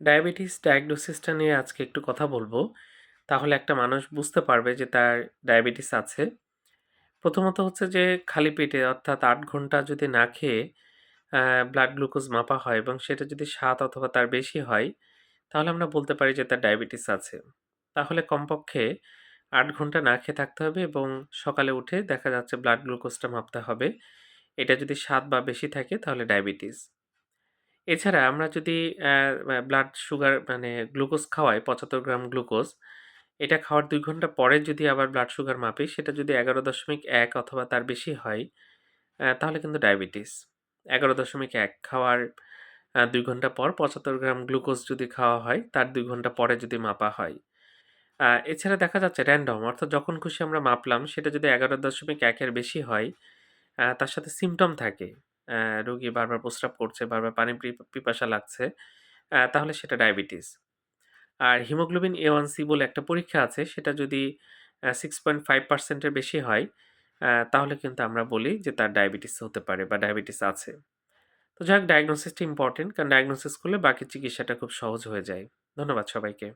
Diabetes ডায়াগনোসিসটা নিয়ে আজকে একটু কথা বলবো। তাহলে একটা মানুষ বুঝতে পারবে যে তার ডায়াবেটিস আছে। প্রথমত হচ্ছে যে খালি পেটে অর্থাৎ ৮ ঘন্টা যদি না খেয়ে আ ব্লাড গ্লুকোজ মাপা হয় এবং সেটা যদি ৭ অথবা তার বেশি হয়, তাহলে আমরা বলতে পারি যে তার ডায়াবেটিস আছে। তাহলে কমপক্ষে ৮ ঘন্টা না খেয়ে থাকতে হবে এবং সকালে উঠে দেখা যাচ্ছে ব্লাড গ্লুকোজটা মাপতে হবে। এটা যদি ৭ বা বেশি থাকে তাহলে ডায়াবেটিস। এছাড়া আমরা যদি অ্যা ব্যা ব্লাড সুগার মানে গ্লুকোজ খাওয়াই ৭৫ গ্রাম গ্লুকোজ, এটা খাওয়ার ২ ঘন্টা পরে যদি আবার ব্লাড সুগার মাপি, সেটা যদি ১১.১ অথবা তার বেশি হয়, তাহলে কিন্তু ডায়াবেটিস। ১১.১ খাওয়ার ২ ঘন্টা পর ৭৫ গ্রাম গ্লুকোজ যদি খাওয়া হয়, তার ২ ঘন্টা পরে যদি মাপা হয়। এছাড়া দেখা যাচ্ছে র‍্যান্ডম অর্থাৎ যখন খুশি আমরা মাপলাম, সেটা যদি ১১.১ এর বেশি হয়, তার সাথে সিম্পটম থাকে। রোগী বারবার প্রস্রাব করছে, বারবার পানি পিপাসা লাগছে। তাহলে সেটা ডায়াবেটিস। আর হিমোগ্লোবিন A1C বলে একটা পরীক্ষা আছে, সেটা যদি 6.5% এর বেশি হয়, তাহলে কিন্তু আমরা বলি যে তার ডায়াবেটিস হতে পারে বা ডায়াবেটিস আছে। তো যাই হোক ডায়াগনোসিসটা ইম্পোর্টেন্ট কারণ ডায়াগনোসিস করলে বাকি চিকিৎসাটা খুব সহজ হয়ে যায়। ধন্যবাদ সবাইকে।